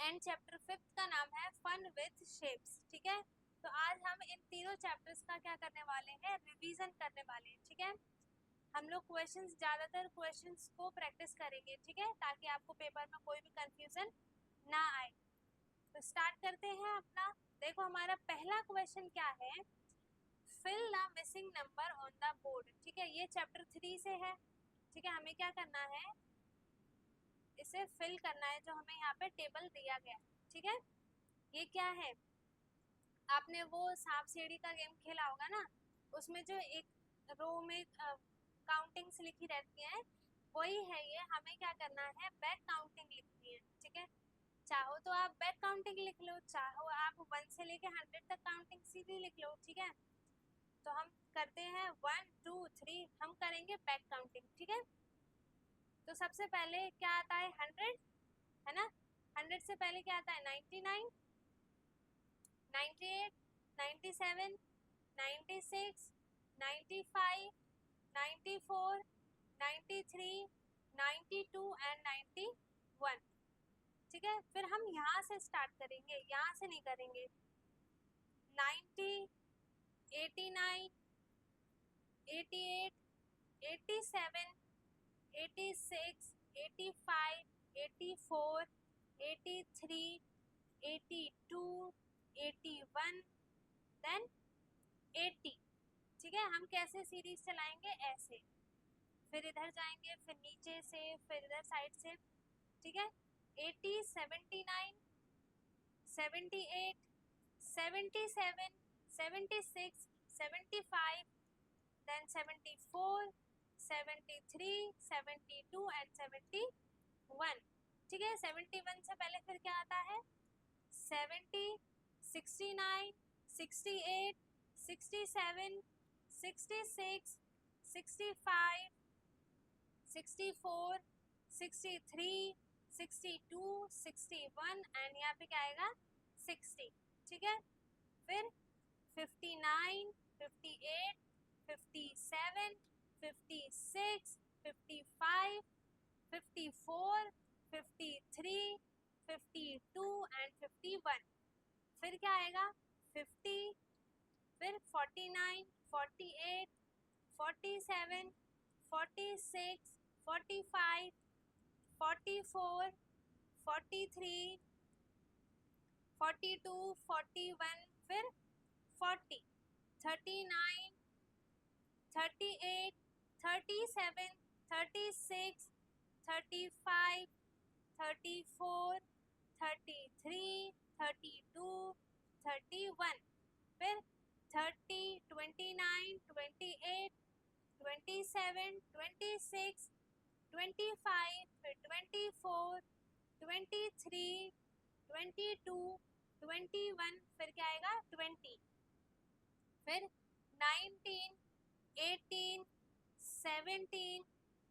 And chapter 5 का नाम है फन विथ शेप्स। ठीक है, तो आज हम इन तीनों चैप्टर्स का क्या करने वाले हैं, रिवीजन करने वाले हैं। ठीक है, हम लोग क्वेश्चंस, ज्यादातर क्वेश्चंस को प्रैक्टिस करेंगे। ठीक है, ताकि आपको पेपर में कोई भी कंफ्यूजन ना आए। तो स्टार्ट करते हैं अपना। देखो हमारा पहला क्वेश्चन क्या है, fill the missing number on the board. ठीक है, ये चैप्टर 3 से है। ठीक है, हमें क्या करना है, इसे फिल करना है जो हमें यहाँ पे टेबल दिया गया है। ठीक है, ये क्या है, आपने वो सांप सीढ़ी का गेम खेला होगा ना, उसमें जो एक रो में काउंटिंग्स लिखी रहती है, वही है ये। हमें क्या करना है, बैक काउंटिंग लिखनी है। ठीक है, चाहो तो आप बैक काउंटिंग लिख लो, चाहो आप 1 से लेके 100 तक काउंटिंग सीधी लिख लो। ठीक है, तो हम करते हैं 1 2 3, हम करेंगे बैक काउंटिंग। ठीक है, तो सबसे पहले क्या आता है, 100 है ना। 100 से पहले क्या आता है, 99, 98, 97, 96, 95, 94, 93, 92 एंड 91। ठीक है, फिर हम यहाँ से स्टार्ट करेंगे, यहाँ से नहीं करेंगे। 90, 89, 88, 87, 86, 85, 84, 83, 82, 81, देन 80। ठीक है, हम कैसे सीरीज चलाएंगे, ऐसे, फिर इधर जाएंगे, फिर नीचे से, फिर इधर साइड से। ठीक है, 80, 79, 78, 77, 76, 75, देन 74, 73, 72 एंड 71। ठीक है, 71 से पहले फिर क्या आता है, 70, 69, 68, 67, 66, 65, 64, 63, 62, 61 एंड यहाँ पे क्या आएगा, 60। ठीक है, फिर 59, 58, 57, 56, 55, 54, 53, 52 एंड 51। फिर क्या आएगा, 50, फिर 49, 48, 47, 46, 45, 44, 43, 42, 41, फिर 40, 39, 38, 37, 36, 35, 34, 33, 32, 31, फिर 30, 29, 28, 27, 26, 25, फिर 24, 23, 22, 21, फिर क्या आएगा, 20, फिर 19, 18, 17,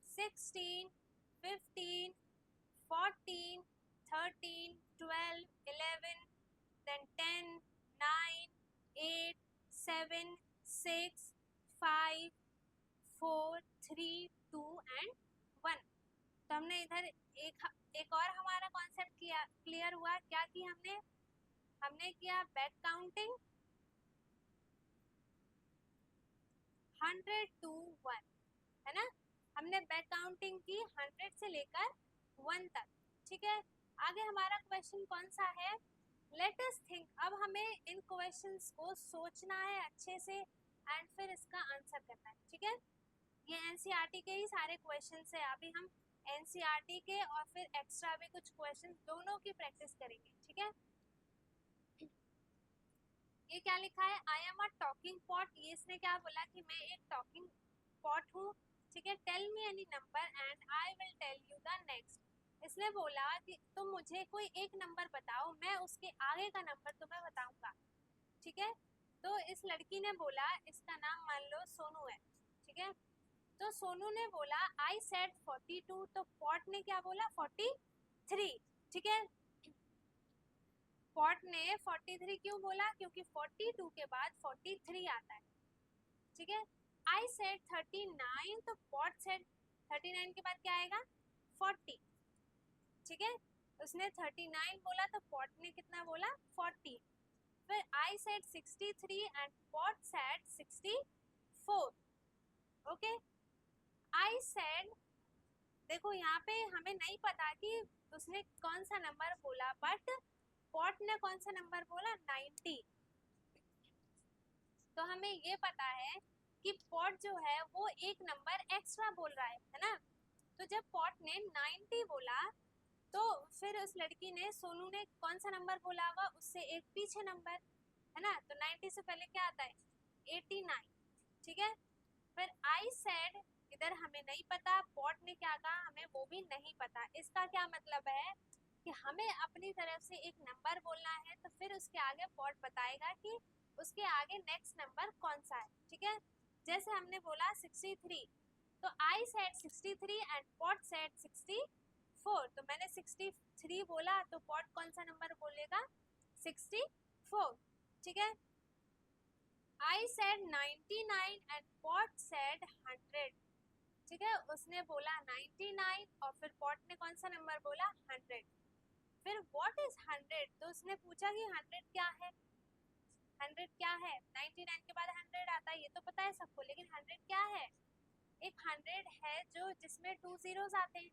16, 15, 14, 13, 12, 11, then 10, 9, 8, 7, 6, 5, 4, 3, 2 एंड 1। तो हमने इधर एक और हमारा कॉन्सेप्ट किया, क्लियर हुआ। क्या किया हमने किया बैक काउंटिंग 100 to 1, है ना। हमने बैक काउंटिंग की 100 से लेकर 1 तक। ठीक है, आगे हमारा क्वेश्चन कौन सा है, लेट अस थिंक। अब हमें इन क्वेश्चंस को सोचना है अच्छे से एंड फिर इसका आंसर करना है। ठीक है, ये एनसीईआरटी के ही सारे क्वेश्चंस है। अभी हम एनसीईआरटी के और फिर एक्स्ट्रा भी कुछ क्वेश्चन दोनों की प्रैक्टिस करेंगे। ठीक है, ये क्या लिखा है, I am a talking pot. ये इसने क्या बोला कि मैं एक टॉकिंग पॉट हूँ। ठीक है, tell me any number and I will tell you the next. इसने बोला कि तुम मुझे कोई एक नंबर बताओ, मैं उसके आगे का नंबर तुम्हें बताऊंगा। ठीक है, तो इस लड़की ने बोला, इसका नाम मान लो सोनू है। ठीक है, तो सोनू ने बोला आई सेड 42, तो पॉट ने क्या बोला, 43। ठीक है, पॉट ने 43 क्यों बोला, क्योंकि 42 के बाद 43 आता है। ठीक है, आई सेड 39, तो पॉट सेड 39 के बाद क्या आएगा, 40। ठीक है, उसने 39 बोला तो पॉट ने कितना बोला 40. फिर I said 63 and Pot said 64. Okay, I said, देखो यहाँ पे हमें नहीं पता कि उसने कौन सा नंबर बोला, बट पॉट ने कौन सा नंबर बोला 90. तो हमें ये पता है कि पॉट जो है वो एक नंबर एक्स्ट्रा बोल रहा है ना. तो जब पॉट ने 90 बोला तो फिर उस लड़की ने, सोनू ने कौन सा नंबर बोला होगा, उससे एक पीछे नंबर है ना. तो 90 से पहले क्या आता है 89. ठीक है. फिर आई सेड, इधर हमें नहीं पता पॉट ने क्या कहा, हमें वो भी नहीं पता. इसका क्या मतलब है कि हमें अपनी तरफ से एक नंबर बोलना है, तो फिर उसके आगे पॉट बताएगा कि उसके आगे नेक्स्ट नंबर कौन सा है. ठीक है. जैसे हमने बोला 63, तो I said 63 and Pot said 64. तो मैंने 63 बोला तो पॉट कौन सा नंबर बोलेगा 64. ठीक है. I said 99 and Pot said 100. ठीक है, उसने बोला 99 और फिर पॉट ने कौन सा नंबर बोला 100. फिर व्हाट इज 100, तो उसने पूछा कि 100 क्या है. 100 क्या है, 99 के बाद 100 आता है, ये तो पता है सबको, लेकिन 100 क्या है. एक 100 है जो जिसमें 2 zeros आते हैं.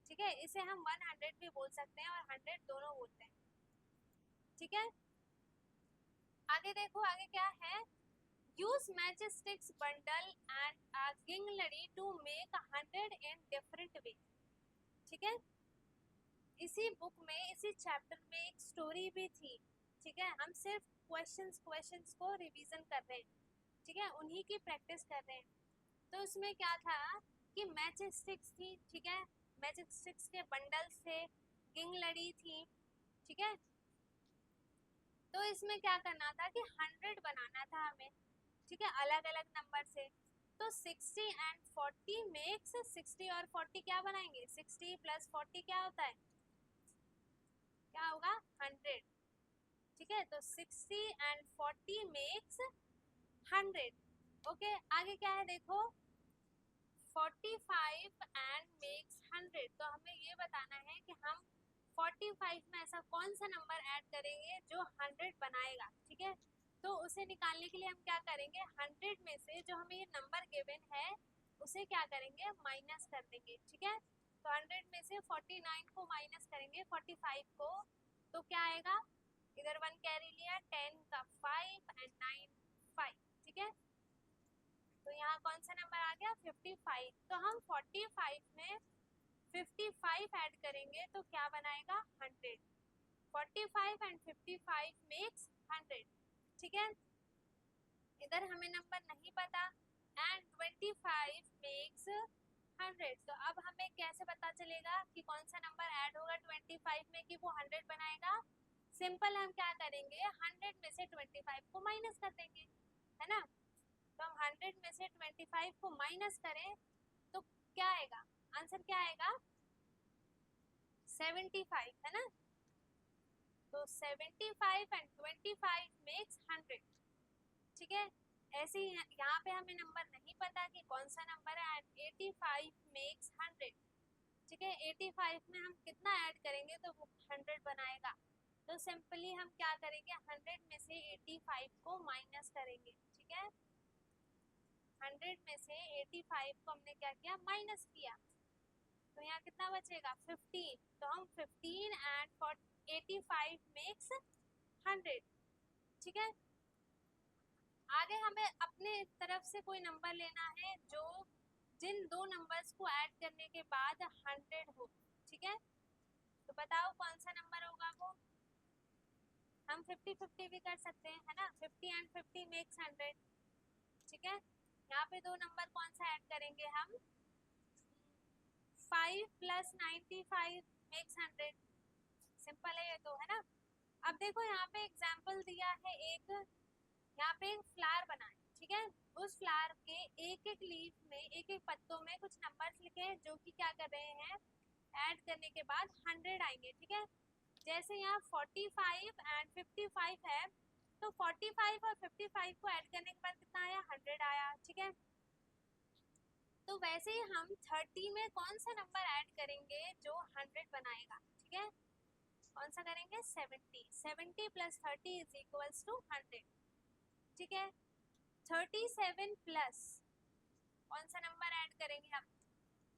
ठीक है, इसे हम 100 भी बोल सकते हैं और 100 दोनों बोलते हैं. ठीक है. आगे देखो, आगे क्या है. Use matchsticks bundle and a ginglady to make 100 in different way. ठीक है. इसी बुक में, इसी चैप्टर में एक स्टोरी भी थी. ठीक है, हम सिर्फ क्वेश्चंस को रिवीजन कर रहे हैं. ठीक है, उन्हीं की प्रैक्टिस कर रहे हैं. तो उसमें क्या था कि मैच स्टिक्स थी. ठीक है, मैच स्टिक्स के बंडल्स थे, गिंगलड़ी थी. ठीक है. तो इसमें क्या करना था कि 100 बनाना था हमें. ठीक है, अलग अलग नंबर से. तो 60 एंड 40 मेक्स 60 और 40 क्या बनाएंगे, 60 प्लस 40 क्या होता है, क्या होगा 100. ठीक है, तो 60 एंड 40 मेक्स 100. ओके, आगे क्या है देखो, 45 एंड मेक्स 100. तो हमें ये बताना है कि हम 45 में ऐसा कौन सा नंबर ऐड करेंगे जो 100 बनाएगा. ठीक है, तो उसे निकालने के लिए हम क्या करेंगे, 100 में से जो हमें ये नंबर गिवन है उसे क्या करेंगे, माइनस कर देंगे. ठीक है, तो 100 में से 49 को माइनस करेंगे 45 को, तो क्या आएगा, इधर 1 कैरी लिया, 10 का 5 एंड 9 5. ठीक है, तो यहाँ कौन सा नंबर आ गया 55. तो हम 45 में 55 ऐड करेंगे तो क्या बनाएगा 100. 45 एंड 55 मेक्स 100. ठीक है, इधर हमें नंबर नहीं पता. And 25 makes 100. तो अब हमें कैसे पता चलेगा कि कौन सा नंबर ऐड होगा 25 में कि वो 100 बनाएगा. सिंपल, हम क्या करेंगे, 100 में से 25 को माइनस कर देंगे, है ना. तो हम 100 में से 25 को माइनस करें तो क्या आएगा, आंसर क्या आएगा 75, है ना. तो 75 एंड 25 मेक्स 100. ठीक है, ऐसे ही यहाँ पे हमें नंबर नहीं पता कि कौन सा नंबर है. And 85 makes 100. ठीक है, 85 में हम कितना ऐड करेंगे तो वो 100 बनाएगा. तो सिंपली हम क्या करेंगे, 100 में से 85 को माइनस करेंगे. ठीक है, 100 में से 85 को हमने क्या किया, माइनस किया. तो यहाँ कितना बचेगा 15. तो हम 15 एंड 85 मेक्स 100. ठीक है, आगे हमें अपने तरफ से कोई नंबर लेना है जो जिन दो नंबर्स को ऐड करने के बाद 100 हो. ठीक है, तो बताओ कौन सा नंबर होगा वो. हम 50-50 भी कर सकते हैं, है ना. 50 एंड 50 मेक्स 100. ठीक है, यहाँ पे दो नंबर कौन सा ऐड करेंगे हम, 5 प्लस 95 मेक्स 100. सिंपल है ये तो, है ना. अब देखो यहाँ पे एग्जाम्पल दिया है एक, यहाँ पे एक फ्लावर बना है. ठीक है, उस फ्लावर के एक एक लीफ में, एक एक पत्तों में कुछ नंबर्स लिखे हैं जो कि क्या कर रहे हैं, ऐड करने के बाद 100 आएंगे. ठीक है, जैसे यहाँ 45 एंड 55 है, तो 45 और 55 को ऐड करने के बाद कितना आया 100 आया. ठीक है, तो तो वैसे ही हम 30 में कौन सा नंबर ऐड करेंगे जो 100 बनाएगा, ठीक है, कौन सा करेंगे, 70, 70 प्लस 30 इज इक्वल्स टू 100, ठीक है। 37 प्लस कौन सा नंबर ऐड करेंगे हम,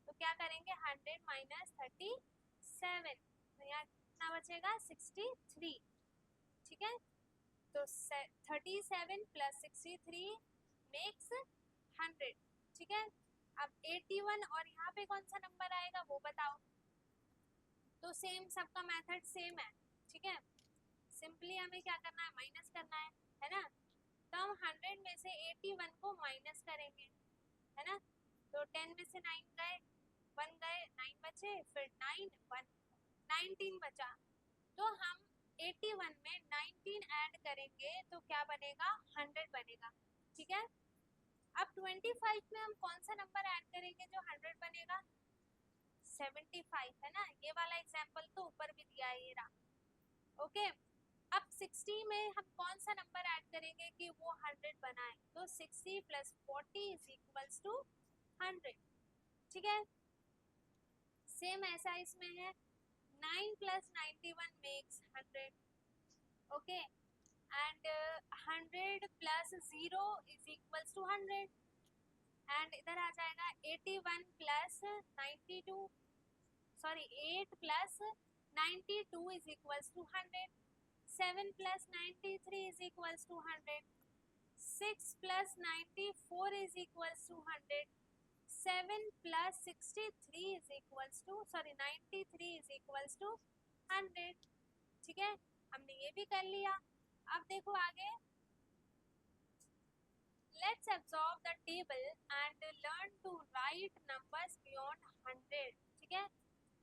तो क्या करेंगे, 100 माइनस 37, तो यहाँ कितना बचेगा, 63, ठीक है। तो 37 प्लस 63 मेक्स 100, ठीक है। अब 81 और यहाँ पे कौन सा नंबर आएगा वो बताओ। तो सेम, सबका मेथड सेम है, ठीक है। सिंपली हमें क्या करना है, माइनस करना है ना। तो हम 100 में से 81 को माइनस करेंगे, है ना। तो 10 में से 9 गए, 1 गए, 9 बचे, फिर 9 1 19 बचा। तो हम 81 में 19 ऐड करेंगे तो क्या बनेगा, 100 बनेगा, ठीक है। अब 25 में हम कौन सा नंबर ऐड करेंगे जो 100 बनेगा, 75, है ना। ये वाला एग्जाम्पल तो ऊपर भी दिया है, ये रहा, ओके। अब 60 में हम कौन सा नंबर ऐड करेंगे कि वो 100 बनाए, तो 60 प्लस 40 इज इक्वल्स टू 100, ठीक है। सेम ऐसा इसमें है, 9 plus 91 makes 100, okay, and 100 plus 0 is equals to 100, and इधर आ जाएगा 81 plus 92, sorry 8 plus 92 is equals to 100, 7 plus 93 is equals to 100, 6 plus 94 is equals to 100, 7 plus 63 is equals to, sorry 93 is equals to 100, ठीक है। हमने ये भी कर लिया। अब देखो आगे, let's absorb the table and learn to write numbers beyond 100, ठीक है।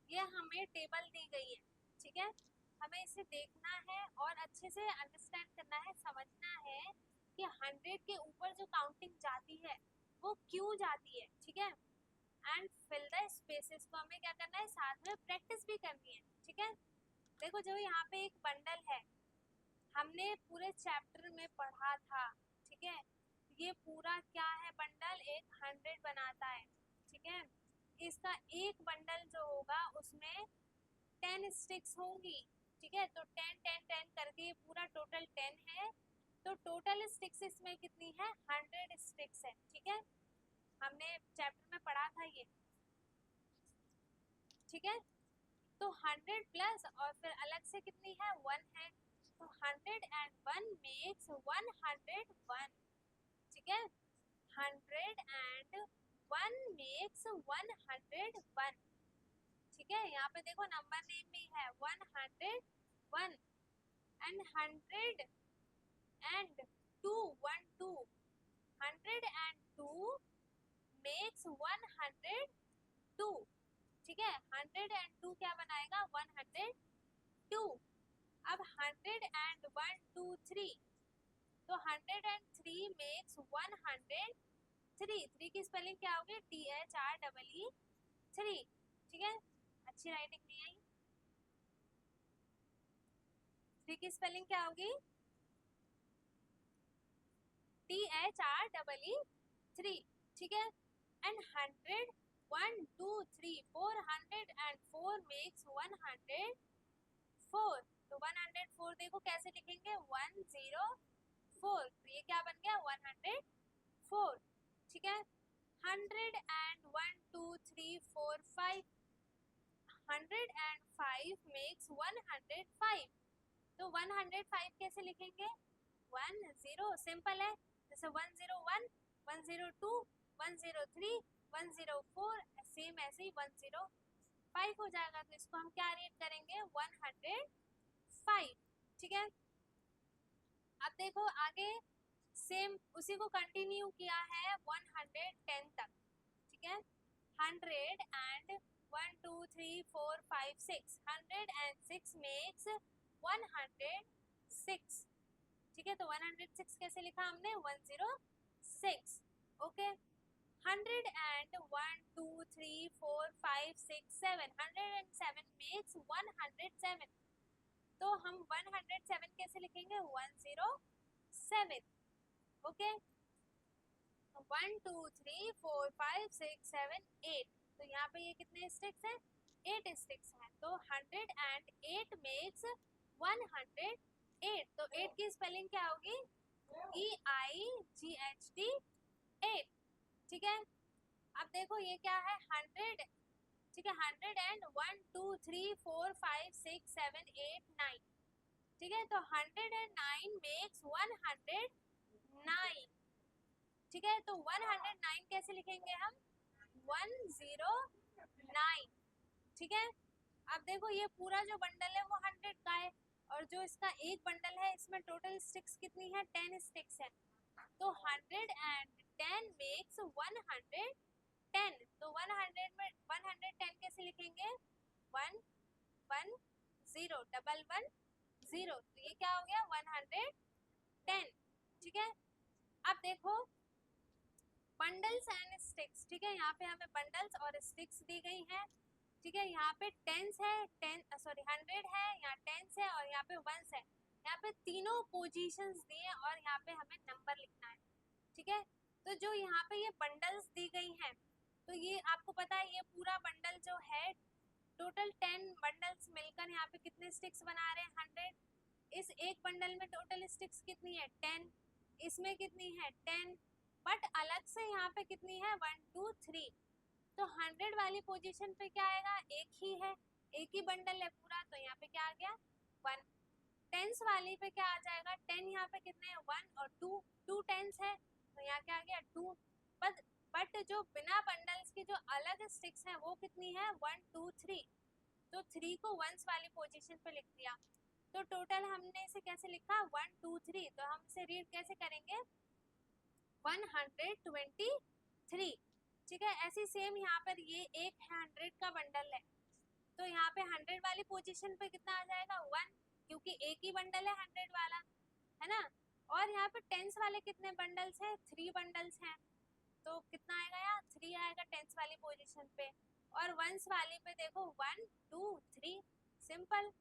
ये हमें टेबल दी गई है, ठीक है, हमें इसे देखना है और अच्छे से अंडरस्टैंड करना है, समझना है कि 100 के ऊपर जो काउंटिंग जाती है वो क्यों जाती है, ठीक है। एंड फिल द स्पेसेस को हमें क्या करना है, साथ में प्रैक्टिस भी करनी है, ठीक है। देखो जो यहाँ पे एक बंडल है, हमने पूरे चैप्टर में पढ़ा था, ठीक है। ये पूरा क्या है, बंडल एक 100 बनाता है, ठीक है। इसका एक बंडल जो होगा उसमें 10 स्टिक्स होंगी, ठीक है। तो 10 10 10 करके ये पूरा टोटल 10 है, तो टोटल स्टिक्स इसमें कितनी है, 100 स्टिक्स है, ठीक है। हमने चैप्टर में पढ़ा था ये, ठीक है। तो 100 प्लस और फिर अलग से कितनी है, 1 है, तो 101 मेक्स 101, ठीक है। 101 मेक्स 101, ठीक है। यहाँ पे देखो नंबर नेम भी है 101, एंड 100 and 2 1 2, 102 मेक्स 102, ठीक है। 102 क्या बनाएगा, 102। अब 100 and 1 2 3, तो 103 मेक्स 103, 3 की स्पेलिंग क्या होगी, THREE3, ठीक है। अच्छी राइटिंग नहीं आई, 3 की स्पेलिंग क्या होगी, THREE3, ठीक है। एंड 100 1 2 3 404 मेक्स 104, तो 104 देखो कैसे लिखेंगे, 104, तो ये क्या बन गया, 104, ठीक है। 100 and 1 2 3 4 5, 105 मेक्स 105, तो 105 कैसे लिखेंगे, 10, सिंपल है, जैसे 101 102 103 104, सेम ऐसे ही 105 हो जाएगा, तो इसको हम क्या रेट करेंगे, 105, ठीक है। अब देखो आगे सेम उसी को कंटिन्यू किया है 110 तक, ठीक है। 100 and 1 2 3 4 5 6, 106 मेक्स 106, ठीक है। तो 106 कैसे लिखा हमने, 106, ओके। 100 and 1 2 3 4 5 6 7, 107 मेक्स 107, तो हम 107 कैसे लिखेंगे, 107, ओके। 1 2 3 4 5 6 7 8, तो यहाँ पे ये कितने स्टिक्स हैं? 8 स्टिक्स हैं। तो 108 मेक्स 108, तो 8 की स्पेलिंग क्या होगी? EIGHT 8, ठीक है। अब देखो ये क्या है? 100, ठीक है। 100 एंड 1 2 3 4 5 6 7 8 9, ठीक है। तो 109 मेक्स 109, ठीक है। तो 109 कैसे लिखेंगे हम? 109, ठीक है। अब देखो ये पूरा जो बंडल है वो 100 का है, और जो इसका एक बंडल है इसमें टोटल स्टिक्स कितनी है? 10 स्टिक्स है। तो 110 मेक्स 110, तो 100 में 110 कैसे लिखेंगे? 1 1 0 डबल 1 0, तो ये क्या हो गया? 110, ठीक है। अब देखो बंडल्स एंड स्टिक्स, ठीक है। यहाँ पे हमें बंडल्स और स्टिक्स दी गई हैं, ठीक है। यहाँ पे टेंस है, 100 है, यहाँ टेंस है और यहाँ पे वंस है। यहाँ पे तीनों पोजीशंस दिए हैं और यहाँ पे हमें नंबर लिखना है, ठीक है। तो जो यहाँ पे ये बंडल्स दी गई हैं, तो ये आपको पता है ये पूरा बंडल जो है टोटल 10 बंडल्स मिलकर यहाँ पे कितने स्टिक्स बना रहे हैं? 100। इस एक बंडल में टोटल स्टिक्स कितनी है? 10। इसमें कितनी है? 10, बट अलग से यहाँ पे कितनी है? 1 2 3। तो 100 वाली पोजीशन पे क्या आएगा? एक ही है, एक ही बंडल है पूरा, तो यहाँ पे क्या आ गया? 1। टेंस वाली पे क्या आ जाएगा? 10 यहाँ पे कितने हैं? 1 और 2, 2 टेंस है, तो यहाँ क्या आ गया? 2। बट जो बिना बंडल्स की जो अलग स्टिक्स हैं वो कितनी है? 1 2 3, तो 3 को वंस वाली पोजीशन पे लिख दिया। तो टोटल हमने इसे कैसे लिखा? 1 2 3, तो हम इसे रीड कैसे करेंगे? 123, ठीक है। ऐसी सेम यहाँ पर ये एक 100 का बंडल है, तो यहाँ पे 100 वाली पोजीशन पे कितना आ जाएगा? 1, क्योंकि एक ही बंडल है 100 वाला, है ना। और यहाँ पे टेंस वाले कितने बंडल्स हैं? 3 बंडल्स हैं, तो कितना आएगा? यहाँ 3 आएगा टेंस वाली पोजीशन पे। और वंस वाली पे देखो 1 2 3, सिंपल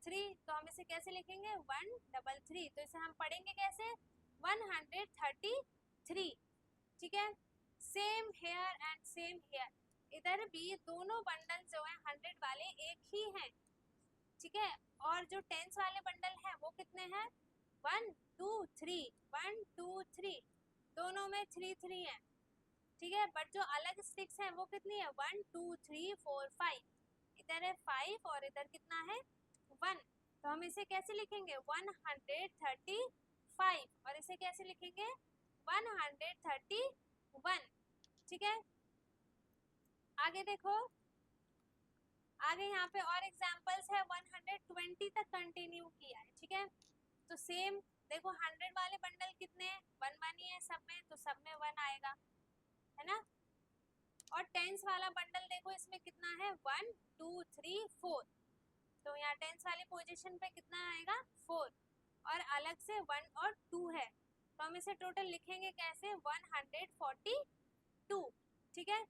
3, तो हम इसे कैसे लिखेंगे? 133, तो इसे हम पढ़ेंगे कैसे? 133, ठीक है। Same here and same here, इधर भी दोनों बंडल जो है 100 वाले एक ही हैं, ठीक है। और जो टेंस वाले बंडल हैं वो कितने हैं? 1 2 3, 1 2 3, दोनों में 3 3 है, ठीक है। बट जो अलग स्टिक्स हैं वो कितनी है? 1 2 3 4 5, इधर है 5 और इधर कितना है? 1, तो हम इसे कैसे लिखेंगे? 135, और इसे कैसे लिखेंगे? 131, ठीक है। आगे देखो, आगे यहाँ पे और एग्जांपल्स है। 120 तक कंटिन्यू किया है, ठीक है। तो सेम देखो 100 वाले बंडल कितने हैं? 1 1 ही है सब में, तो सब में 1 आएगा, है ना। और टेंस वाला बंडल देखो इसमें कितना है? 1 2 3 4, तो यहाँ टेंस वाली पोजीशन पे कितना आएगा? 4, और अलग से 1 और 2 है, तो हम इसे टोटल लिखेंगे कैसे? 142, ठीक है।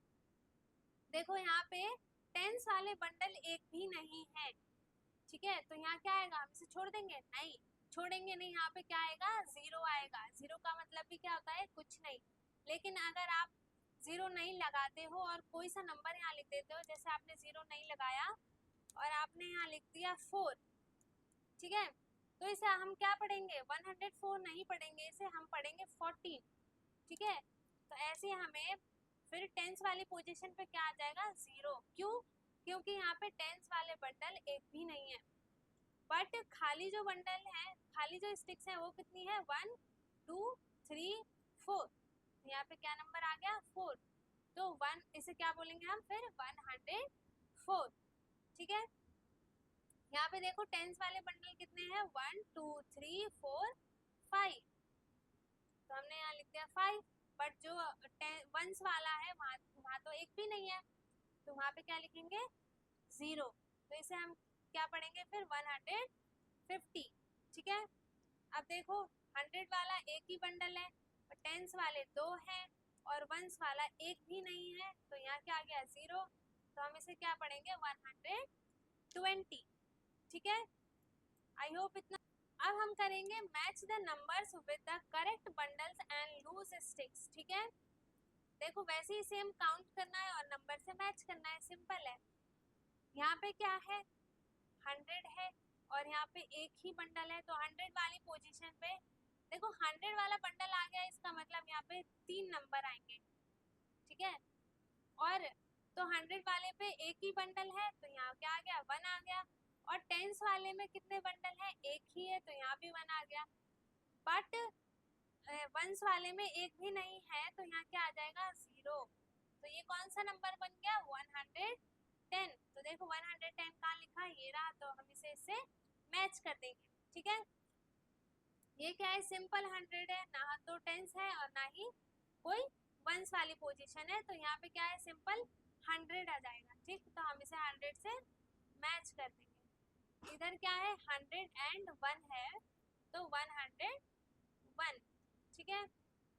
देखो यहाँ पे टेंस वाले बंडल एक भी नहीं है, ठीक है। तो यहाँ क्या आएगा? हम इसे छोड़ देंगे? नहीं छोड़ेंगे नहीं, यहाँ पे क्या आएगा? 0 आएगा। 0 का मतलब भी क्या होता है? कुछ नहीं। लेकिन अगर आप 0 नहीं लगाते हो और कोई सा नंबर यहाँ लिख देते हो, जैसे आपने 0 नहीं लगाया और आपने यहाँ लिख दिया 4, ठीक है, तो इसे हम क्या पढ़ेंगे? 104 नहीं पढ़ेंगे, इसे हम पढ़ेंगे 14, ठीक है। तो ऐसे हमें फिर टेंस वाली पोजीशन पे क्या आ जाएगा? 0, क्यों? क्योंकि यहाँ पे टेंस वाले बंडल एक भी नहीं है, बट खाली जो बंडल है, खाली जो स्टिक्स है वो कितनी है? 1 2 3 4, यहाँ पे क्या नंबर आ गया? 4, तो 1, इसे क्या बोलेंगे हम फिर? 104, ठीक है। यहाँ पे देखो टेंस वाले बंडल कितने हैं? 1 2 3 4 5, तो हमने यहाँ लिख दिया 5, बट जो वंस वाला है वहाँ तो एक भी नहीं है, तो वहाँ पे क्या लिखेंगे? 0, तो इसे हम क्या पढ़ेंगे फिर? 150, ठीक है। अब देखो 100 वाला एक ही बंडल है, और टेंस वाले 2 हैं और वंस वाला एक भी नहीं है, तो यहाँ क्या आ गया? 0, तो हम इसे क्या पढ़ेंगे? 120, ठीक है। आई होप इतना। अब हम करेंगे match the numbers with the correct bundles and loose sticks, ठीक है। देखो वैसे ही सेम काउंट करना है और नंबर से मैच करना है, सिंपल है। यहाँ पे क्या है, 100 है और यहाँ पे एक ही बंडल है, तो 100 वाली पोजीशन पे देखो 100 वाला बंडल आ गया, इसका मतलब यहाँ पे 3 नंबर आएंगे, ठीक है। और तो 100 वाले पे एक ही बंडल है, तो यहाँ क्या आ गया, 1 आ गया। और टेंस वाले में कितने बंडल है, एक ही है, तो यहाँ भी 1 आ गया। बट वंस वाले में एक भी नहीं है, तो यहाँ क्या आ जाएगा, 0। तो ये कौन सा नंबर बन गया, 110। तो देखो 110 कहाँ लिखा, ये रहा, तो हम इसे इससे मैच कर देंगे, ठीक है। ये क्या है, सिंपल 100 है, ना तो टेंस है और ना ही कोई वंस वाली पोजीशन है, तो यहाँ पे क्या है, सिंपल 100 आ जाएगा, ठीक। तो हम इसे 100 से मैच कर देंगे। इधर क्या है, 101 है, तो 101, ठीक है।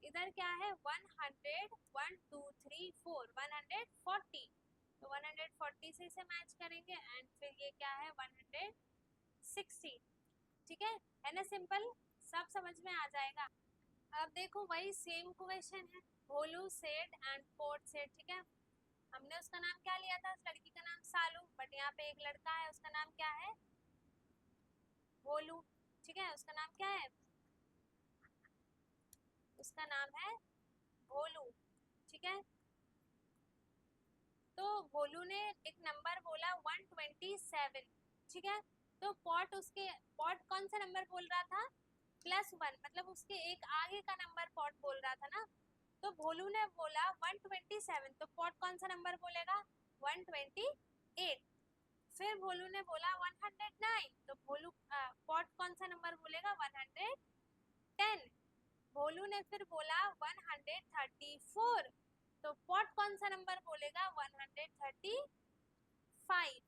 इधर क्या है, 100, 1 2 3 4, 140, तो 140 से इसे मैच करेंगे। एंड फिर ये क्या है, 160, ठीक है ना, सिंपल, सब समझ में आ जाएगा। अब देखो वही सेम क्वेश्चन है, भोलू सेड एंड पोर्ट सेड, ठीक है। हमने उसका नाम क्या लिया था, उस लड़की का नाम सालू, बट यहाँ पे एक लड़का है, उसका नाम क्या है, भोलू, ठीक है। उसका नाम क्या है, उसका नाम है भोलू, ठीक है। तो भोलू ने एक नंबर बोला 127, ठीक है। तो पॉट कौन सा नंबर बोल रहा था, +1, मतलब उसके एक आगे का नंबर पॉट बोल रहा था ना। तो भोलू ने बोला 127, तो पॉट कौन सा नंबर बोलेगा, 128। फिर भोलू ने बोला 109, तो पॉट कौन सा नंबर बोलेगा, 110। भोलू ने फिर बोला 134, तो पॉट कौन सा नंबर बोलेगा, 135,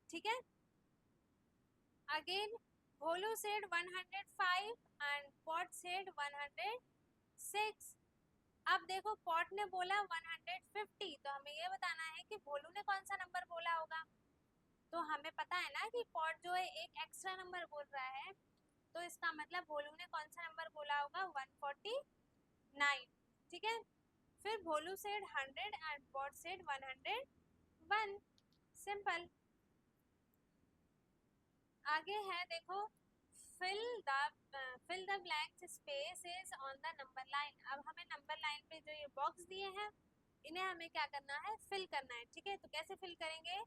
ठीक है। Again Bholu said 105 and Pot said 106। अब देखो पॉट ने बोला 150, तो हमें ये बताना है कि भोलू ने कौन सा नंबर बोला होगा। तो हमें पता है ना कि पॉट जो है एक एक्स्ट्रा नंबर बोल रहा है, तो इसका मतलब भोलू ने कौन सा नंबर बोला होगा, 149, ठीक है। फिर Bholu said 100 and Pot said 101, simple. आगे है देखो, fill the blank spaces on the number line. अब हमें नंबर लाइन पे जो ये बॉक्स दिए हैं, इन्हें हमें क्या करना है, फिल करना है, ठीक है। तो कैसे फिल करेंगे,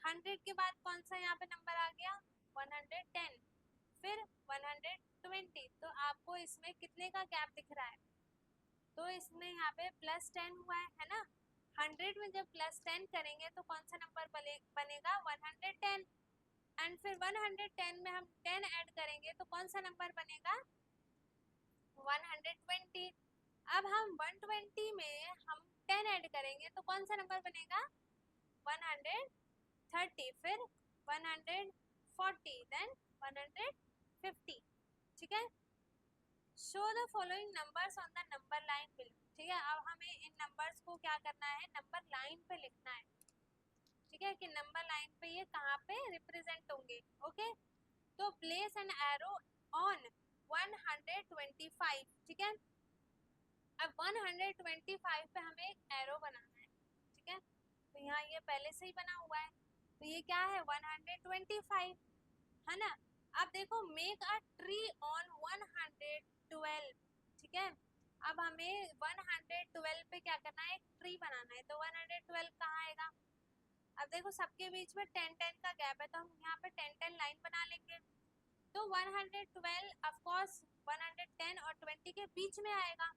100 के बाद कौन सा यहाँ पे नंबर आ गया, 110, फिर 120, तो आपको इसमें कितने का गैप दिख रहा है, तो इसमें यहाँ पे +10 हुआ है ना। 100 में जब +10 करेंगे तो कौन सा नंबर बनेगा, 110। एंड फिर 110 में हम 10 ऐड करेंगे तो कौन सा नंबर बनेगा, 120। अब हम 120 में हम 10 ऐड करेंगे तो कौन सा नंबर बनेगा, 130, फिर 140, देन 150, ठीक है। Show the following numbers on the number line below, ठीक है। अब हमें इन नंबर्स को क्या करना है, नंबर लाइन पे लिखना है, ठीक है, कि नंबर लाइन पे ये कहाँ पे रिप्रेजेंट होंगे, ओके। तो प्लेस एन एरो ऑन 125, ठीक है। अब 125 पे हमें एक एरो बनाना है, ठीक है। तो यहाँ ये पहले से ही बना हुआ है, तो ये क्या है, 125, है ना। अब देखो मेक अ ट्री ऑन 112, ठीक है। अब हमें 112 पे क्या करना है, एक ट्री बनाना है, तो 112 कहाँ आएगा। अब देखो सबके बीच में 10-10 का गैप है, तो हम यहाँ पे 10-10 लाइन बना लेंगे। तो 112 ऑफ कोर्स 110 और 20 के बीच में आएगा,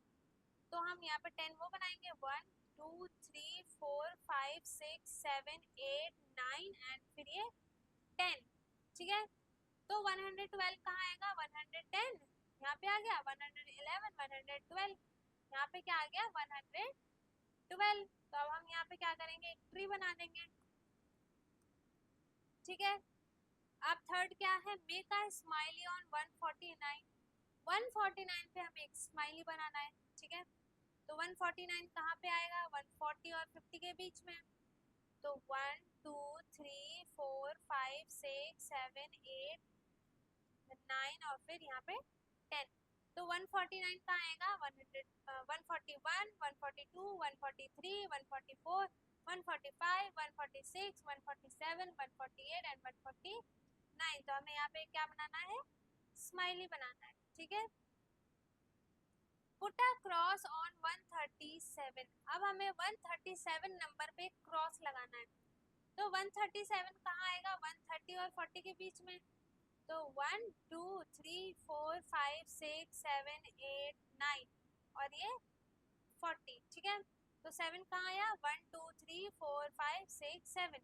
तो हम यहाँ पे 10 वो बनाएंगे, 1 2 3 4 5 6 7 8 9 एंड फिर ये 10, ठीक है। तो 112 कहाँ आएगा, 110 यहाँ पे आ गया, 111 112 यहाँ पे क्या आ गया, 112। तो अब हम यहाँ पे क्या करेंगे, एक ट्री बना देंगे, ठीक है। अब थर्ड क्या है, मेक अ स्माइली ऑन 149। 149 पे हमें एक स्माइली बनाना है, ठीक है। तो 149 कहाँ पे आएगा, 140 और 50 के बीच में, तो 1 2 3 4 5 6 7 8 9 और फिर यहाँ पे 10, तो 149 कहाँ आएगा, 141, 142, 143, 144, 145, 146, 147, 148 एंड 149। तो हमें यहाँ पे क्या बनाना है, स्माइली बनाना है, ठीक है। Put a cross on 137। अब हमें 137 नंबर पे क्रॉस लगाना है। तो 137 कहाँ आएगा, 130 और 40 के बीच में। तो 1 2 3 4 5 6 7 8 9 और ये 40, ठीक है। तो 7 कहाँ आया, 1 2 3 4 5 6 7।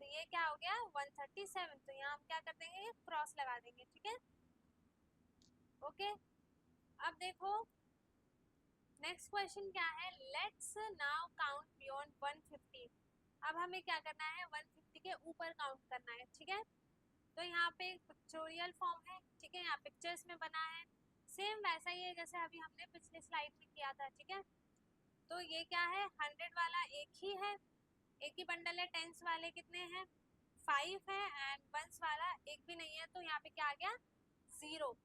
तो ये क्या हो गया, 137। तो यहाँ हम क्या कर देंगे, क्रॉस लगा देंगे, ठीक है। ओके, अब देखो नेक्स्ट क्वेश्चन क्या है, लेट्स नाउ काउंट बियॉन्ड 150। अब हमें क्या करना है, 150 के ऊपर काउंट करना है, ठीक है। तो यहाँ पे एक पिक्चोरियल फॉर्म है, ठीक है, यहाँ पिक्चर्स में बना है, सेम वैसा ही है जैसे अभी हमने पिछले स्लाइड में किया था, ठीक है। तो ये क्या है, 100 वाला एक ही है, एक ही बंडल है। टेंस वाले कितने हैं, 5 है, एंड वंस वाला एक भी नहीं है, तो यहाँ पे क्या आ गया, 0,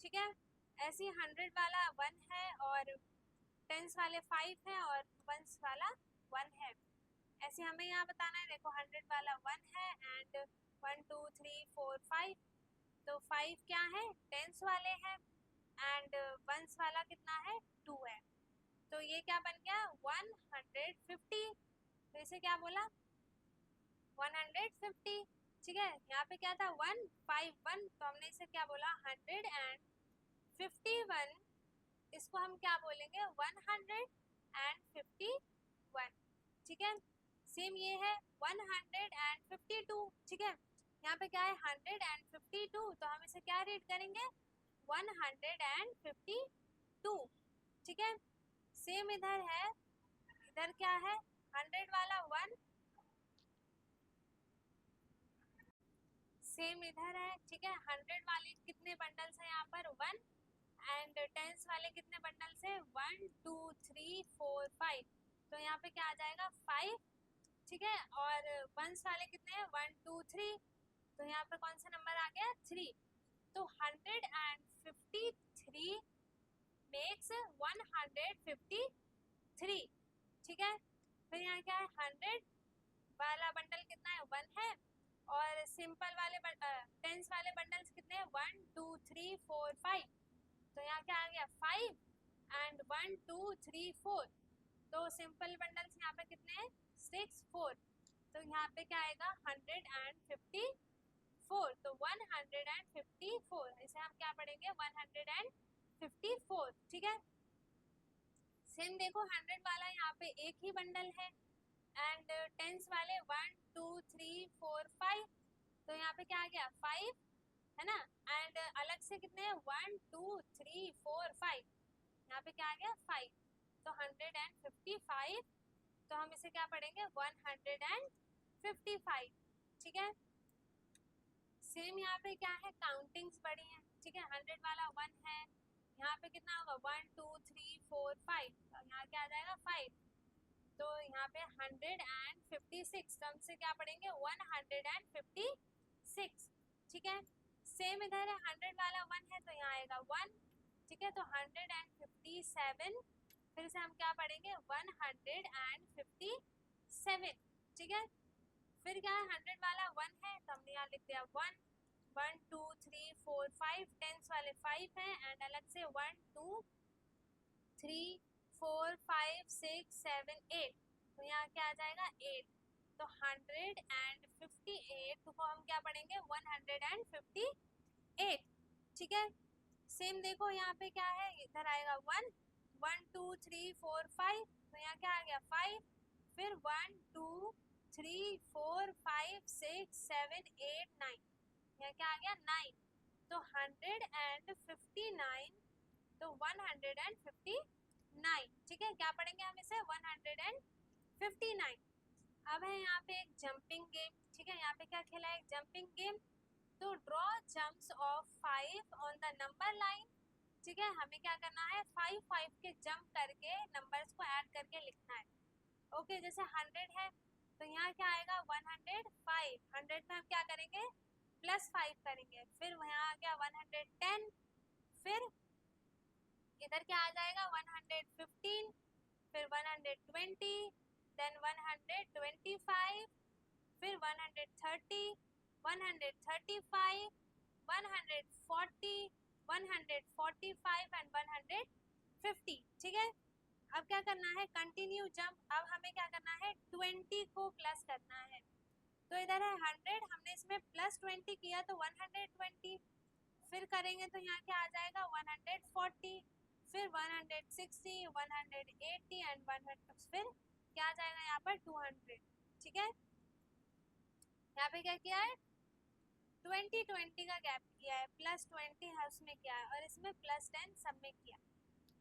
ठीक है। ऐसे ही 100 वाला 1 है, और टेंस वाले 5 है, और वंस वाला 1 है। ऐसे हमें यहाँ बताना है, देखो 100 वाला 1 है, एंड 1 2 3 4 5। तो 5 क्या है, टेंस वाले हैं, एंड वंस वाला कितना है, 2 है। तो ये क्या बन गया, 150। तो इसे क्या बोला, 150, ठीक है। यहाँ पे क्या था, 151, तो हमने इसे क्या बोला, 151। इसको हम क्या बोलेंगे, 151, ठीक है। सेम ये है 152, ठीक है। यहाँ पे क्या है, 152, तो हम इसे क्या रीड करेंगे, 152, ठीक है। सेम इधर है, इधर क्या है, 100 वाला 1, सेम इधर है, ठीक है। 100 वाले कितने बंडल्स है यहाँ पर, 1, एंड टेंस वाले कितने बंडल्स है, 1 2 3 4 5। तो यहाँ पे क्या आ जाएगा, 5, ठीक है। और वंस वाले कितने हैं, 1 2 3। तो यहाँ पर कौन सा नंबर आ गया, 3। तो 153 मेक्स 153, ठीक है। फिर यहाँ क्या है, 100 वाला बंडल कितना है, 1 है, और सिंपल वाले टेंस वाले बंडल्स कितने हैं, 1 2 3 4 5। तो यहाँ क्या आ गया, 5 एंड 1 2 3 4। तो सिंपल बंडल्स यहाँ पे कितने हैं, 6 4। तो यहाँ पे क्या आएगा, 154। तो 154, इसे हम क्या पढ़ेंगे, 154, ठीक है। सेम देखो 100 वाला यहाँ पे एक ही बंडल है, एंड टेंस वाले 1 2 3 4 5। तो यहाँ पे क्या आ गया, 5 है ना, एंड अलग से कितने हैं, 1 2 3 4 5। यहाँ पे क्या आ गया, 5। तो 155। तो हम इसे क्या पढ़ेंगे, 155, ठीक है। सेम यहाँ पे क्या है, काउंटिंग्स बड़ी हैं, ठीक है। 100 वाला 1 है, यहाँ पे कितना होगा, 1 2 3 4 5। तो यहाँ क्या आ जाएगा, 5। तो यहाँ पे 156। तो हमसे क्या पढ़ेंगे, 156, ठीक है। सेम इधर है, 100 वाला 1 है, तो यहाँ आएगा 1, ठीक है। तो 157। फिर से हम क्या पढ़ेंगे, 157, ठीक है। फिर क्या है, 100 वाला 1 है, तो हमने यहाँ लिख दिया 1 1 2 3 4 5। टेंस वाले 5 हैं, एंड अलग से 1 2 3 4 5 6 7 8। तो यहाँ क्या आ जाएगा, 8। तो 158 को हम क्या पढ़ेंगे, 158, ठीक है। सेम देखो यहाँ पे क्या है, इधर आएगा 1 1 2 3 4 5। तो यहाँ क्या आ गया, 5। फिर 1 2 3 4 5 6 7 8 9। यहाँ क्या आ गया, 9। तो 159। तो 159, ठीक है। क्या पढ़ेंगे हम इसे, 159। अब है यहाँ पे एक जंपिंग गेम, ठीक है। यहाँ पे क्या खेला है, एक जंपिंग गेम। तो draw jumps of 5 on the number line, ठीक है। हमें क्या करना है, 5 5 के जंप करके नंबर्स को ऐड करके लिखना है। ओके, जैसे 100 है, तो यहाँ क्या आएगा, 105। 100 में हम क्या करेंगे, +5 करेंगे। फिर यहाँ आ गया 110। फिर इधर क्या आ जाएगा 115, फिर 120, देन 125, फिर 130, 135, 140, 145 एंड 150। ठीक है, अब क्या करना है, कंटिन्यू जंप। अब हमें क्या करना है, 20 को प्लस करना है। तो इधर है 100, हमने इसमें प्लस 20 किया तो 120, फिर करेंगे तो यहाँ क्या आ जाएगा 140, फिर 160, 180 एंड 100, फिर क्या आ जाएगा यहाँ पर 200। ठीक है, यहाँ पे क्या किया है, 20 का गैप किया है, प्लस 20 है उसमें किया है, और इसमें प्लस 10 सब में किया।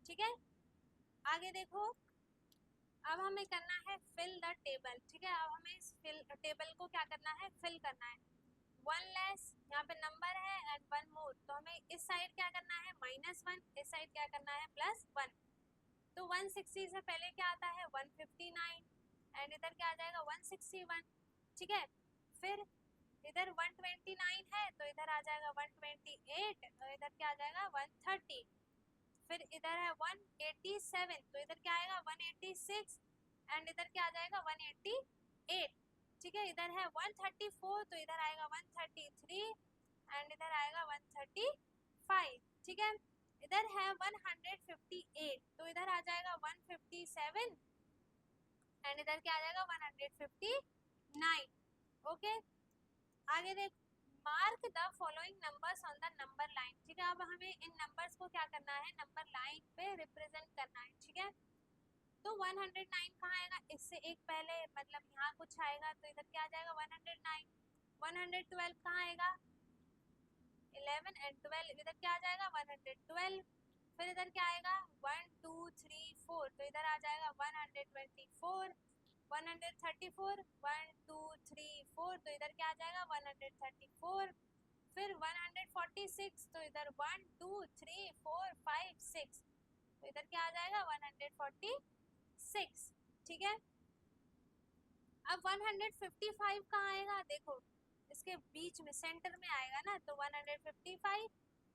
ठीक है, आगे देखो, अब हमें करना है फिल द टेबल। ठीक है, अब हमें इस फिल टेबल को क्या करना है, फिल करना है। 1 लेस, यहाँ पे नंबर है एंड 1 मोर, तो हमें इस साइड क्या करना है -1, इस साइड क्या करना है +1। तो 160 से पहले क्या आता है 159 एंड इधर क्या आ जाएगा 161। ठीक है, फिर इधर 129 है तो इधर आ जाएगा 128, तो इधर क्या आ जाएगा 130, फिर इधर है 187 तो इधर क्या आएगा 186 एंड इधर क्या आ जाएगा 188। ठीक है, इधर है 134 तो इधर आएगा 133 एंड इधर आएगा 135। ठीक है, इधर है 158 तो इधर आ जाएगा 157 एंड इधर क्या आ जाएगा 159। ओके, आगे देख, mark the following numbers on the number line. ठीक है, अब हमें इन नंबर्स को क्या करना है, नंबर लाइन पे रिप्रेजेंट करना है। ठीक है, तो 109 कहाँ आएगा, इससे एक पहले, मतलब यहाँ कुछ आएगा तो इधर क्या आ जाएगा 109। 112 कहाँ आएगा, 11 एंड 12, इधर क्या आ जाएगा 112, फिर इधर क्या आएगा 1 2 3 4 तो इधर आ जाएगा 124, 134, 1 2 3 4 तो इधर क्या आ जाएगा 134, फिर 146 तो इधर 1 2 3 4 5 6 तो इधर क्या आ जाएगा 146। ठीक है, अब 155 कहाँ आएगा, देखो इसके बीच में सेंटर में आएगा ना, तो 155,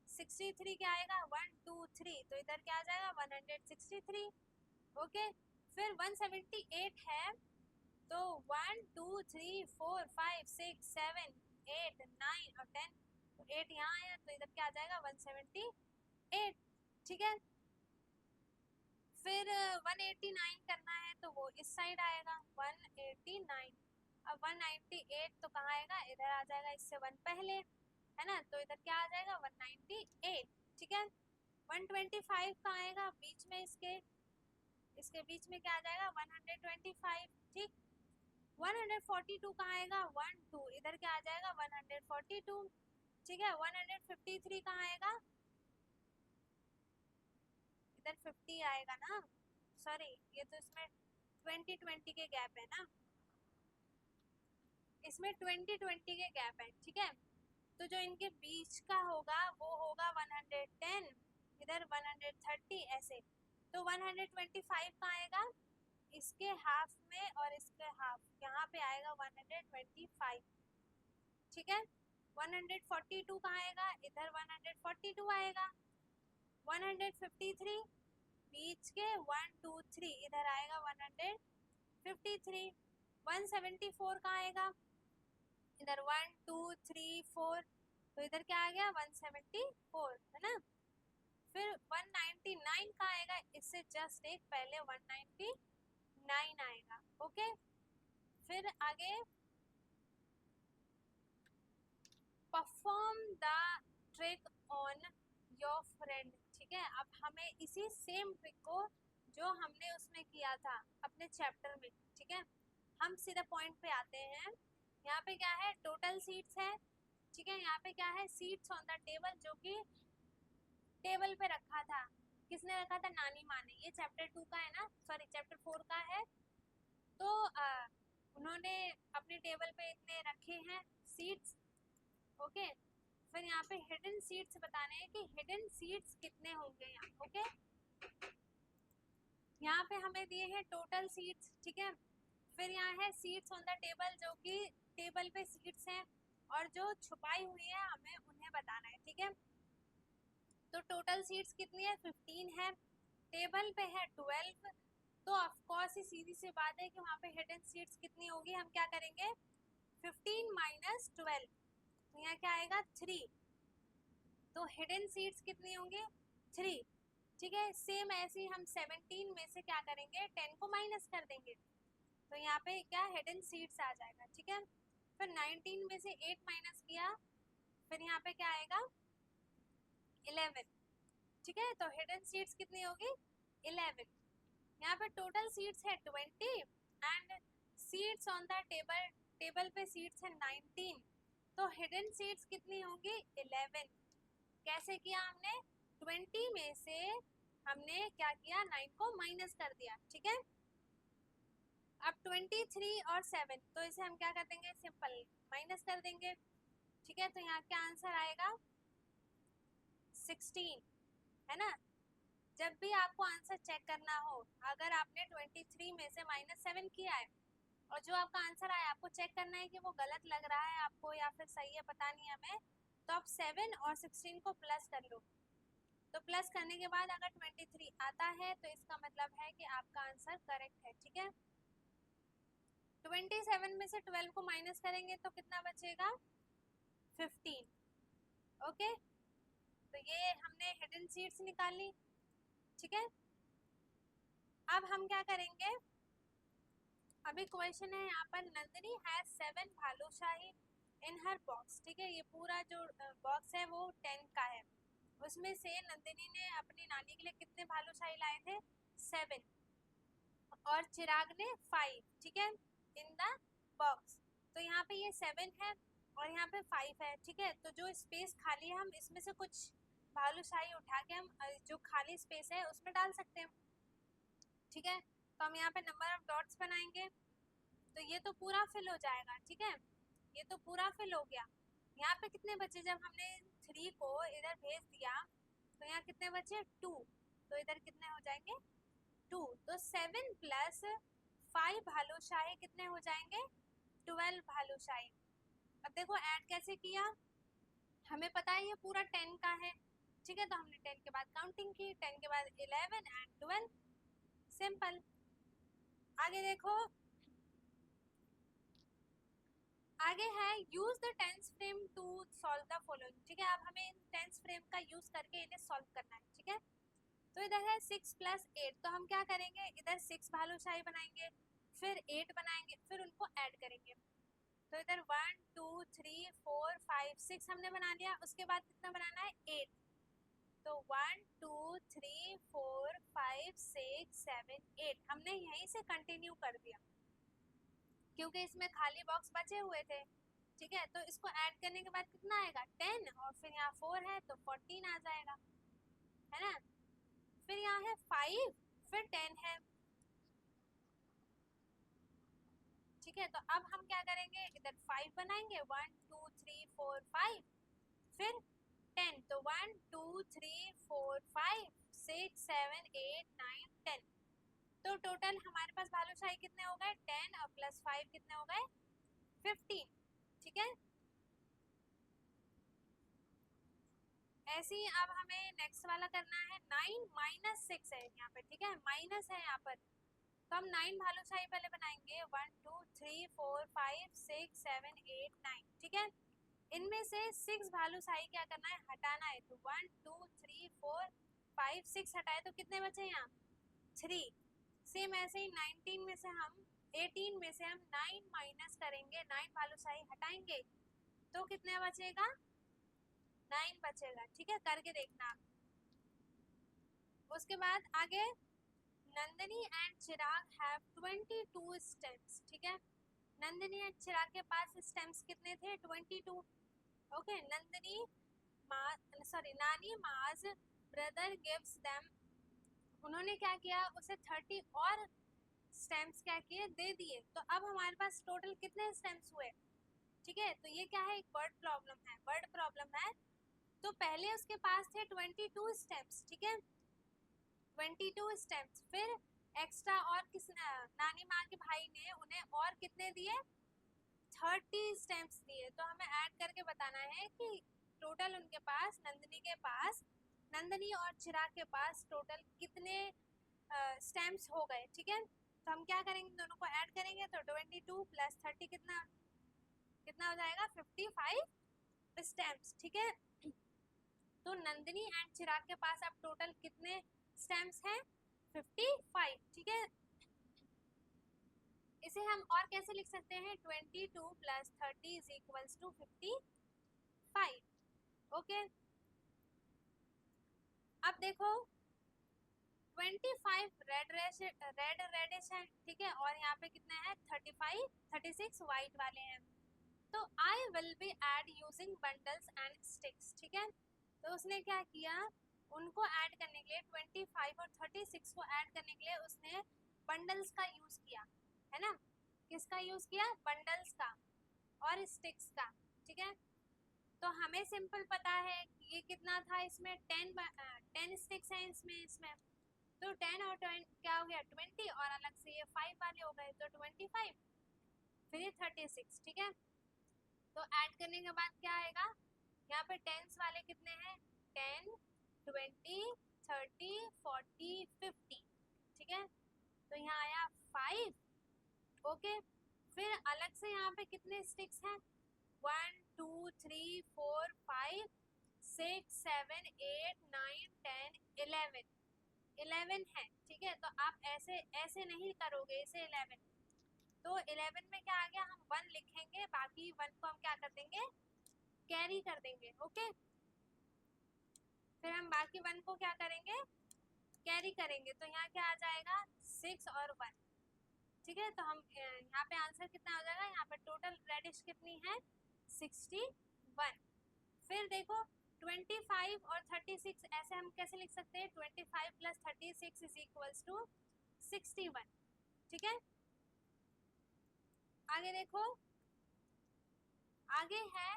63 क्या आएगा 1 2 3 तो इधर क्या आ जाएगा 163। ओके, फिर 178 है तो 1 2 3 4 5 6 7 8 9 और 10, तो 8 यहाँ आया तो इधर क्या आ जाएगा 178। ठीक है, फिर 189 करना है तो वो इस साइड आएगा 189। अब 198 तो कहाँ आएगा, इधर आ जाएगा, इससे 1 पहले है ना, तो इधर क्या आ जाएगा 198। ठीक है, 125 कहाँ आएगा, बीच में इसके बीच में क्या आ जाएगा 125। ठीक, 142 कहाँ आएगा 1 2 इधर क्या आ जाएगा 142। ठीक है, 153 कहाँ आएगा, इधर 50 आएगा ना, सॉरी ये तो इसमें 20 के गैप है ना, इसमें 20 के गैप है। ठीक है, तो जो इनके बीच का होगा वो होगा 110, इधर 130 ऐसे, तो 125 का आएगा इसके हाफ में और इसके हाफ यहाँ पे आएगा 125। ठीक है, 142 का आएगा, इधर 142 आएगा, 153 बीच के 1 2 3 इधर आएगा 153, 174 का आएगा, इधर 1 2 3 4 तो इधर क्या आ गया 174 है ना, फिर 199 का आएगा, इससे जस्ट एक पहले 199 आएगा। ओके, फिर आगे perform the trick on your friend. ठीक है, अब हमें इसी सेम ट्रिक को जो हमने उसमें किया था अपने चैप्टर में, ठीक है, हम सीधा पॉइंट पे आते हैं। यहाँ पे क्या है, टोटल सीट्स है। ठीक है, यहाँ पे क्या है, सीट्स ऑन द टेबल, जो कि टेबल पे रखा था, किसने रखा था, नानी माँ ने। ये चैप्टर 2 का है ना, सॉरी चैप्टर 4 का है। तो उन्होंने अपने टेबल पे इतने रखे हैं सीट्स। ओके, फिर यहाँ पे हिडन सीट्स बताने हैं कि हिडन सीट्स कितने होंगे यहाँ। ओके, यहाँ पे हमें दिए हैं टोटल सीट्स। ठीक है, फिर यहाँ है सीट्स ऑन द टेबल, जो कि टेबल पे सीट्स हैं और जो छुपाई हुई है हमें उन्हें बताना है। ठीक है, तो तो टोटल सीट्स कितनी है, 15 है, टेबल पे है 12, तो ऑफ कोर्स ही सीधी सी बात है कि वहाँ पे हिडन सीट्स कितनी होगी, हम क्या करेंगे 15 माइनस 12, तो यहाँ क्या आएगा 3, तो हिडन सीट्स कितनी होंगी 3, ठीक है। सेम ऐसे ही हम 17 में से क्या करेंगे 10 को माइनस कर देंगे, तो यहाँ पे क्या हिडन सीट्स आ जाएगा, ठीक है। फिर 19 में से 8 माइनस किया, फिर यहाँ पे क्या आएगा 11, ठीक है। तो हिडन सीट्स कितनी होगी 11, यहाँ पे टोटल सीट्स है 20 and seats on the table, table पे सीट्स है 19, तो हिडन सीट्स कितनी होंगी 11। कैसे किया हमने, 20 में से हमने क्या किया 9 को माइनस कर दिया, ठीक है। अब 23 और 7, तो इसे हम क्या कर देंगे सिंपल माइनस कर देंगे, ठीक है। तो यहाँ क्या आंसर आएगा 16, है ना। जब भी आपको आंसर चेक करना हो, अगर आपने 23 में से -7 किया है और जो आपका आंसर आया आपको चेक करना है कि वो गलत लग रहा है आपको या फिर सही है, पता नहीं हमें, तो आप 7 और 16 को प्लस कर लो, तो प्लस करने के बाद अगर 23 आता है तो इसका मतलब है कि आपका आंसर करेक्ट है, ठीक है। 27 में से 12 को माइनस करेंगे तो कितना बचेगा 15, ओके। तो ये हमने हिडन सीट्स निकाली, ठीक है। अब हम क्या करेंगे, अभी क्वेश्चन है यहाँ पर, Nandini has 7 balushahi in her box, ठीक है। ये पूरा जो बॉक्स है वो 10 का है, उसमें से नंदिनी ने अपनी नानी के लिए कितने भालूशाही लाए थे 7, और चिराग ने 5, ठीक है, इन द बॉक्स। तो यहाँ पे ये 7 है और यहाँ पे 5 है, ठीक है। तो जो स्पेस खाली है हम इसमें से कुछ भालूशाही उठा के हम जो खाली स्पेस है उसमें डाल सकते हैं, ठीक है। तो हम यहाँ पे नंबर ऑफ डॉट्स बनाएंगे, तो ये तो पूरा फिल हो जाएगा, ठीक है, ये तो पूरा फिल हो गया। यहाँ पे कितने बचे, जब हमने 3 को इधर भेज दिया तो यहाँ कितने बचे 2, तो इधर कितने हो जाएंगे 2, तो 7 प्लस 5 भालूशाही कितने हो जाएंगे 12 भालूशाही। अब देखो ऐड कैसे किया, हमें पता है ये पूरा 10 का है, ठीक है, तो हमने 10 के बाद काउंटिंग की, 10 के बाद 11 एंड 12, सिंपल। आगे देखो, आगे है use the tens frame to solve the following, ठीक है। अब हमें टेंस फ्रेम का यूज करके इन्हें सॉल्व करना है, ठीक है। तो इधर है 6 प्लस 8, तो हम क्या करेंगे इधर 6 भालूशाही बनाएंगे, फिर 8 बनाएंगे, फिर उनको ऐड करेंगे। तो इधर 1 2 3 4 5 6 हमने बना लिया, उसके बाद कितना बनाना है 8, तो 1 2 3 4 5 6 7 8 हमने यहीं से कंटिन्यू कर दिया क्योंकि इसमें खाली बॉक्स बचे हुए थे, ठीक है। तो इसको ऐड करने के बाद कितना आएगा 10, और फिर यहाँ 4 है तो 14 आ जाएगा, है ना। फिर यहाँ है 5, फिर 10 है, ठीक है। तो अब हम क्या करेंगे इधर 5 बनाएंगे, 1 2 3 4 5, फिर 10, तो 1 2 3 4 5 6 7 8 9 10, तो टोटल हमारे पास भालूशाही कितने हो गए 10 और प्लस 5 कितने हो गए 15, ठीक है। ऐसे ही अब हमें नेक्स्ट वाला करना है 9 माइनस 6 है यहाँ पे, ठीक है, माइनस है यहाँ पर, तो हम 9 भालूशाही पहले बनाएंगे, 1 2 3 4 5 6 7 8 9, ठीक है। इनमें से 6 भालूशाही क्या करना है हटाना है, तो 1 2 3 4 5 6 हटाए तो कितने बचे यहाँ 3। सेम ऐसे ही 19 में से हम 18 में से हम 9 माइनस करेंगे, 9 भालूशाही हटाएंगे तो कितने बचेगा 9 बचेगा, ठीक है, करके देखना आप। उसके बाद आगे Nandini and Chirag have 22 stems, ठीक है। नंदिनी एंड चिराग के पास स्टेम्स कितने थे 22, ओके। नंदिनी नानी माज ब्रदर गिव्स देम, उन्होंने क्या किया उसे 30 और स्टेम्स क्या किए दे दिए, तो अब हमारे पास टोटल कितने स्टेम्स हुए, ठीक है। तो ये क्या है एक वर्ड प्रॉब्लम है, वर्ड प्रॉब्लम है। तो पहले उसके पास थे 22 स्टेम्स, ठीक है, 22 स्टेम्स, फिर एक्स्ट्रा और किस नानी माँ के भाई ने उन्हें और कितने दिए 30 स्टेम्स दिए, तो हमें ऐड करके बताना है कि टोटल उनके पास नंदिनी के पास नंदनी और चिराग के पास टोटल कितने स्टेम्स हो गए, ठीक है। तो हम क्या करेंगे, दोनों को ऐड करेंगे तो 22 प्लस 30 कितना कितना हो जाएगा, 55 स्टेम्स, ठीक है। तो नंदनी एंड चिराग के पास अब टोटल कितने स्टेम्स हैं, 55, ठीक है। इसे हम और कैसे लिख सकते हैं, 22 plus 30 is equals to 55, okay. अब देखो 25 रेडिश है, ठीक है, और यहाँ पे कितने हैं 36 वाइट वाले हैं। तो I will be add using bundles and sticks, ठीक है। तो उसने क्या किया, उनको ऐड करने के लिए 25 और 36 को ऐड करने के लिए उसने बंडल्स का यूज किया, है ना। किसका यूज किया, बंडल्स का और स्टिक्स का, ठीक है। तो हमें सिंपल पता है कि ये कितना था, इसमें 10 स्टिक्स हैं इसमें तो 10 और 10 क्या हो गया 20, और अलग से ये 5 वाले हो गए तो 25, फिर ये 36, ठीक है। तो ऐड करने के बाद क्या आएगा, यहाँ पे टेंस वाले कितने हैं, 10, 20, 30, 40, 50, ठीक है। तो यहाँ आया 5, ओके। फिर अलग से यहाँ पे कितने स्टिक्स हैं, 1 2 3 4 5 6 7 8 9 10 11 है, ठीक है। तो आप ऐसे ऐसे नहीं करोगे इसे 11, तो 11 में क्या आ गया, हम 1 लिखेंगे, बाकी 1 को हम क्या कर देंगे, कैरी कर देंगे, ओके। फिर हम बाकी 1 को क्या करेंगे, कैरी करेंगे, तो यहाँ क्या आ जाएगा 6 और 1, ठीक है। तो हम यहाँ पे आंसर कितना हो जाएगा, यहाँ पे टोटल रेडिश कितनी है 61। फिर देखो 25 और 36 ऐसे हम कैसे लिख सकते हैं, 25 प्लस 36 इज इक्वल्स टू 61, ठीक है। आगे देखो, आगे है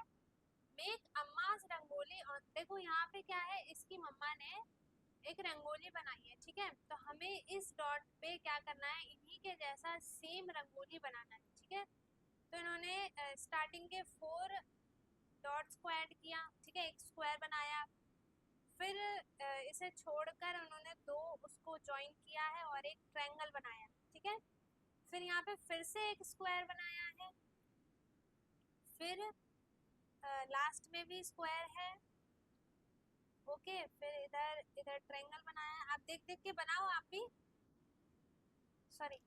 मेक अम्माज रंगोली, और देखो यहाँ पे क्या है, इसकी मम्मा ने एक रंगोली बनाई है, ठीक है। तो हमें इस डॉट पे क्या करना है, इन्हीं के जैसा सेम रंगोली बनाना है, ठीक है। तो इन्होंने स्टार्टिंग के 4 डॉट्स को ऐड किया, ठीक है, एक स्क्वायर बनाया, फिर इसे छोड़कर उन्होंने 2 उसको ज्वाइन किया है और एक ट्रायंगल बनाया, ठीक है। फिर यहाँ पे फिर से एक स्क्वायर बनाया है, फिर लास्ट में भी स्क्वायर है, ओके। फिर इधर इधर ट्रायंगल बनाया है, आप देख देख के बनाओ आप भी, सॉरी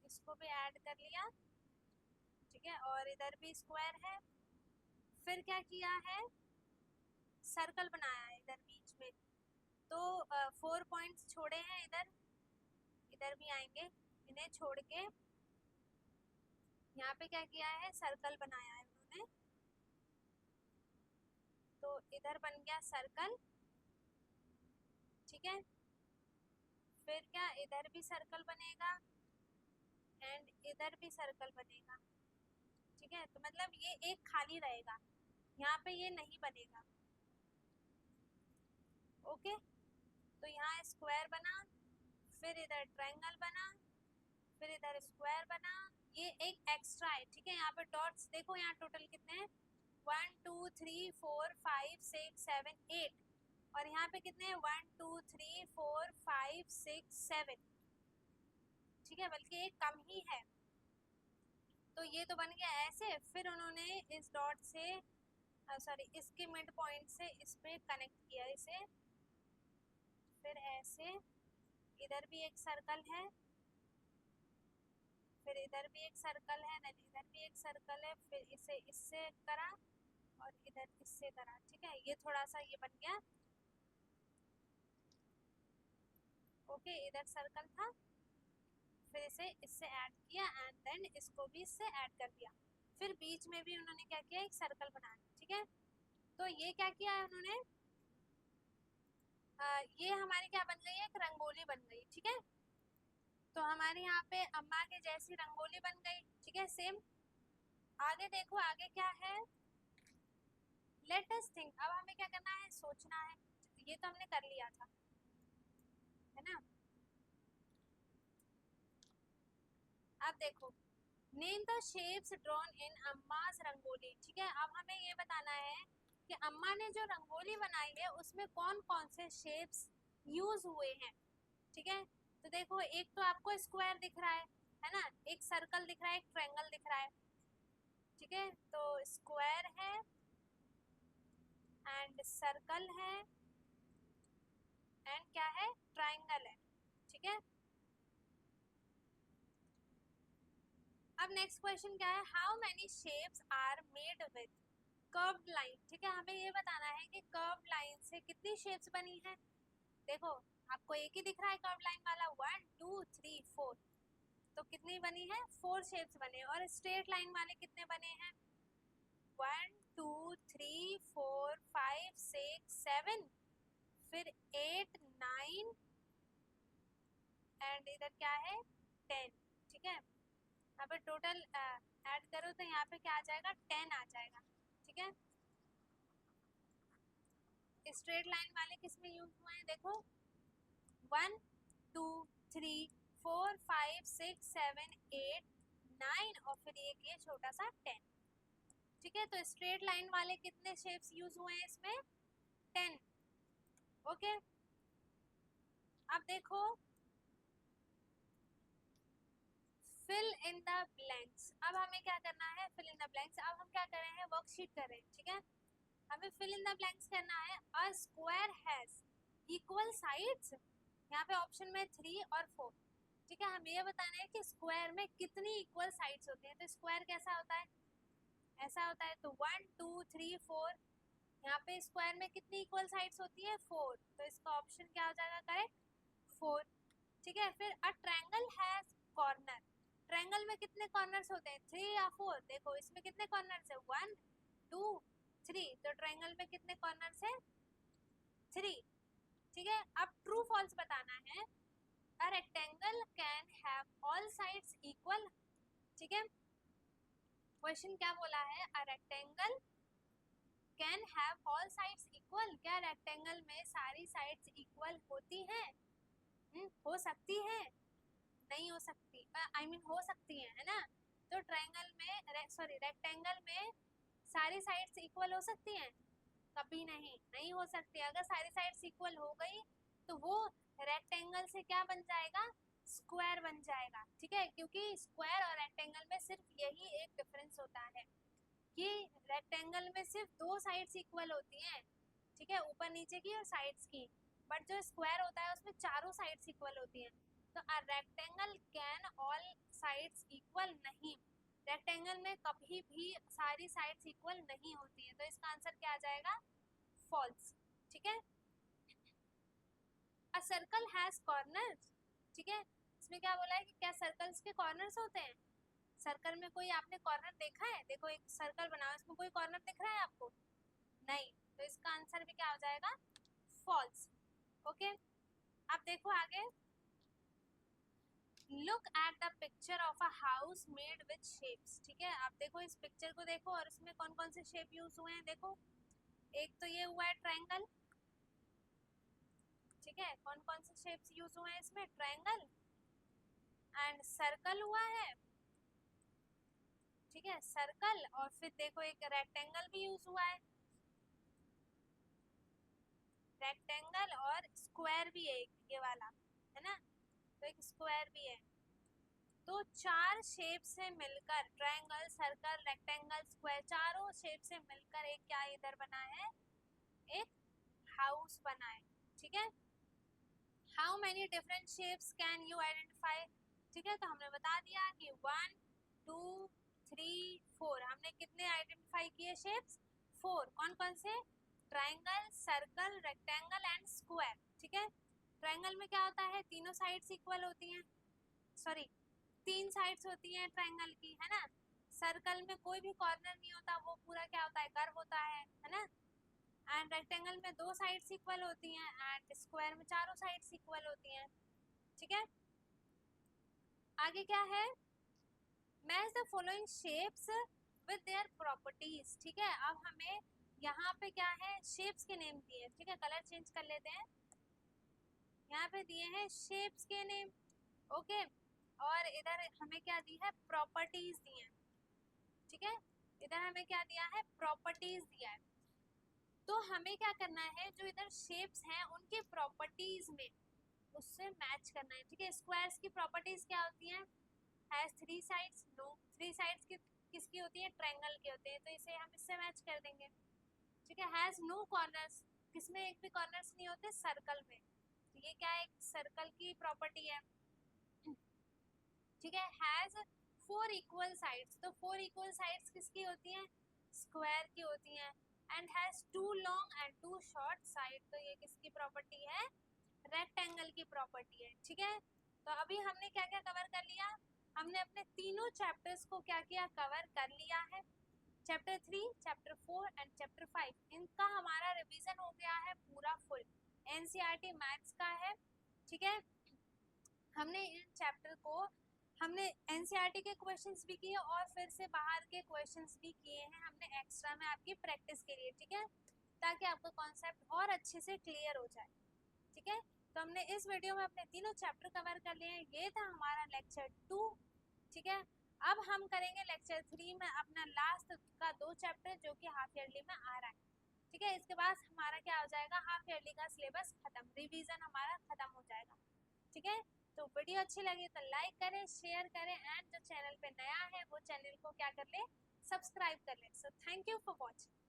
इसको भी ऐड कर लिया, ठीक है, और इधर भी स्क्वायर है। फिर क्या किया है, सर्कल बनाया है इधर बीच में, तो 4 पॉइंट्स छोड़े हैं इधर, इधर भी आएंगे, इन्हें छोड़ के यहाँ पे क्या किया है, सर्कल बनाया है उन्होंने, तो इधर बन गया सर्कल, ठीक है। फिर क्या, इधर भी सर्कल बनेगा एंड इधर भी सर्कल बनेगा, ठीक है। तो मतलब ये एक खाली रहेगा, यहाँ पे ये नहीं बनेगा, ओके। तो यहाँ स्क्वायर बना, फिर इधर ट्रायंगल बना, फिर इधर स्क्वायर बना, ये एक एक्स्ट्रा है, ठीक है। यहाँ पे डॉट्स देखो, यहाँ टोटल कितने हैं, 1 2 3 4 5 6 7 8, और यहाँ पे कितने हैं, 1 2 3 4 5 6 7, ठीक है, बल्कि एक कम ही है। तो ये तो बन गया ऐसे, फिर उन्होंने इस डॉट से सॉरी इसके मिड पॉइंट से इस पे कनेक्ट किया इसे, फिर ऐसे, इधर भी एक सर्कल है, फिर इधर भी एक सर्कल है, नहीं इधर भी एक सर्कल है, फिर इसे इससे करा और इधर इससे करा, ठीक है। ये थोड़ा सा ये बन गया, ओके। इधर सर्कल था, फिर इसे इससे ऐड किया एंड देन इसको भी इससे ऐड कर दिया, फिर बीच में भी उन्होंने क्या किया, एक सर्कल बनाया, ठीक है। तो ये क्या किया है उन्होंने, ये हमारी क्या बन गई है, एक रंगोली बन गई, ठीक है। तो हमारे यहाँ पे अम्मा के जैसी रंगोली बन गई, ठीक है, सेम। आगे देखो, आगे क्या है, लेट अस थिंक, अब हमें क्या करना है, सोचना है, ये तो हमने कर लिया था, है ना। अब देखो, name the shapes drawn in Amma's rangoli, ठीक है। अब हमें ये बताना है अम्मा ने जो रंगोली बनाई है उसमें कौन कौन से शेप्स यूज हुए हैं, ठीक है। तो देखो एक तो आपको स्क्वायर दिख रहा है ना, एक सर्कल दिख रहा है, एक ट्रायंगल दिख रहा है, ठीक है। तो स्क्वायर है एंड सर्कल है एंड क्या है, ट्रायंगल है, ठीक है। अब नेक्स्ट क्वेश्चन क्या है, how many shapes are made with curved line, ठीक है। हमें ये बताना है कि कर्व्ड लाइन से कितनी शेप्स बनी है। देखो आपको एक ही दिख रहा है कर्व्ड लाइन वाला, 1 2 3 4, तो कितनी बनी है, 4 शेप्स बने। और स्ट्रेट लाइन वाले कितने बने हैं, 1 2 3 4 5 6 7, फिर 8 9 एंड इधर क्या है 10, ठीक है। यहाँ पे टोटल ऐड करो तो यहाँ पे क्या आ जाएगा, 10 आ जाएगा, ठीक है। स्ट्रेट लाइन वाले किस में यूज हुए हैं, देखो 1 2 3 4 5 6 7 8 9 और फिर एक ये छोटा सा 10, ठीक है। तो स्ट्रेट लाइन वाले कितने शेप्स यूज हुए हैं इसमें, 10, ओके। अब देखो फिल इन द ब्लैंक्स, अब हमें क्या करना है, फिल इन द ब्लैंक्स। अब हम क्या कर रहे हैं, वर्कशीट कर रहे हैं, ठीक है। हमें फिल इन द ब्लैंक्स करना है। A square has equal sides, यहाँ पे ऑप्शन में 3 और 4, ठीक है। हमें ये बताना है कि स्क्वायर में कितनी इक्वल साइड्स होती हैं। तो स्क्वायर कैसा होता है, ऐसा होता है। तो 1 2 3 4, यहाँ पे स्क्वायर में कितनी इक्वल साइड्स होती है, 4, तो इसका ऑप्शन क्या हो जाएगा करेक्ट, 4, ठीक है। फिर a triangle has corner, triangle में कितने कॉर्नर्स होते हैं, 3 या 4, देखो इसमें कितने कॉर्नर्स है, 1 2 3, तो ट्रायंगल में कितने कॉर्नर्स है, 3, ठीक है। अब ट्रू फॉल्स बताना है। A rectangle can have all sides equal, ठीक है। क्वेश्चन क्या बोला है, a rectangle can have all sides equal, क्या रेक्टेंगल में सारी साइड्स इक्वल होती हैं, हो सकती है, नहीं हो सकती, I mean हो सकती है ना। तो ट्रायंगल में सॉरी रेक्टेंगल में सारी साइड्स इक्वल हो सकती हैं, कभी नहीं, नहीं हो सकती। अगर सारी साइड्स इक्वल हो गई तो वो रेक्टेंगल से क्या बन जाएगा, स्क्वायर बन जाएगा, ठीक है। क्योंकि स्क्वायर और रेक्टेंगल में सिर्फ यही एक डिफरेंस होता है कि रेक्टेंगल में सिर्फ 2 साइड्स इक्वल होती हैं, ठीक है, ऊपर नीचे की और साइड्स की। बट जो स्क्वायर होता है उसमें चारों साइड्स इक्वल होती हैं। तो a rectangle can all sides equal नहीं, रेक्टेंगल में कभी भी सारी साइड्स इक्वल नहीं होती है। तो इसका आंसर क्या आ जाएगा, फॉल्स, ठीक है। अ सर्कल हैज कॉर्नर्स, ठीक है। इसमें क्या बोला है कि क्या सर्कल्स के कॉर्नर्स होते हैं, सर्कल में कोई आपने कॉर्नर देखा है, देखो एक सर्कल बना है उसमें कोई कॉर्नर दिख रहा है आपको, नहीं, तो इसका आंसर भी क्या हो जाएगा, फॉल्स, ओके। अब देखो आगे, look at the picture of a house made with shapes, ठीक है। आप देखो इस पिक्चर को देखो और इसमें कौन कौन से शेप यूज हुए हैं, देखो एक तो ये हुआ है ट्रायंगल, ठीक है। कौन कौन से शेप्स यूज हुए हैं इसमें, ट्रायंगल एंड सर्कल हुआ है, ठीक है, सर्कल, और फिर देखो एक रेक्टेंगल भी यूज हुआ है, रेक्टेंगल और स्क्वायर भी है ये वाला, है ना, तो एक स्क्वायर भी है। तो 4 शेप से मिलकर, ट्रायंगल सर्कल रेक्टेंगल स्क्वायर, चारों शेप से मिलकर एक क्या इधर बना है, एक हाउस बना है, ठीक है। How many different shapes can you identify, ठीक है। तो हमने बता दिया कि 1 2 3 4, हमने कितने आइडेंटिफाई किए शेप्स, 4, कौन कौन से, triangle circle rectangle and square, ठीक है। ट्रायंगल में क्या होता है, तीनों साइड्स इक्वल होती हैं, सॉरी 3 साइड्स होती हैं ट्रायंगल की, है ना। सर्कल में कोई भी कॉर्नर नहीं होता, वो पूरा क्या होता है, कर्व होता है ना। एंड रेक्टेंगल में 2 साइड्स इक्वल होती हैं एंड स्क्वायर में चारों साइड्स इक्वल होती हैं, ठीक है। आगे क्या है, match the following shapes with their properties, ठीक है। अब हमें यहाँ पे क्या है, शेप्स के नेम दिए, ठीक है, कलर चेंज कर लेते हैं, यहाँ पे दिए हैं शेप्स के नेम, ओके। और इधर हमें क्या दी है, प्रॉपर्टीज दी है, ठीक है। इधर हमें क्या दिया है, प्रॉपर्टीज दिया है। तो हमें क्या करना है, जो इधर शेप्स हैं उनके प्रॉपर्टीज में उससे मैच करना है, ठीक है। स्क्वायर्स की प्रॉपर्टीज क्या होती हैं, has three sides, no, three sides की किसकी होती है, ट्रायंगल के होते हैं, तो इसे हम इससे मैच कर देंगे, ठीक है। हैज नो कॉर्नर्स, किसमें एक भी कॉर्नर्स नहीं होते, सर्कल में, तो ये क्या है, एक सर्कल की प्रॉपर्टी है, ठीक है। हैज फोर इक्वल साइड्स, तो फोर इक्वल साइड्स किसकी होती हैं, स्क्वायर की होती हैं। And has two long and two short side, तो ये किसकी प्रॉपर्टी है, रेक्टेंगल की प्रॉपर्टी है, ठीक है। तो अभी हमने क्या क्या कवर कर लिया, हमने अपने तीनों चैप्टर्स को क्या किया, कवर कर लिया है। चैप्टर 3, चैप्टर 4 एंड चैप्टर 5, इनका हमारा रिवीजन हो गया है पूरा फुल, एनसीईआरटी मैथ्स का है, ठीक है। हमने इन चैप्टर को, हमने एनसीईआरटी के क्वेश्चंस भी किए और फिर से बाहर के क्वेश्चंस भी किए हैं हमने एक्स्ट्रा में आपकी प्रैक्टिस के लिए, ठीक है, ताकि आपको कॉन्सेप्ट और अच्छे से क्लियर हो जाए, ठीक है। तो हमने इस वीडियो में अपने तीनों चैप्टर कवर कर लिए हैं, ये था हमारा लेक्चर 2, ठीक है। अब हम करेंगे लेक्चर 3 में अपना लास्ट का 2 चैप्टर जो कि हाफ ईयरली में आ रहा है, ठीक है। इसके बाद हमारा क्या हो जाएगा, हाफ ईयरली का सिलेबस खत्म, रिवीजन हमारा खत्म हो जाएगा, ठीक है। तो वीडियो अच्छी लगी तो लाइक करें, शेयर करें, एंड जो चैनल पे नया है वो चैनल को क्या कर ले, सब्सक्राइब कर ले। So thank you for watching.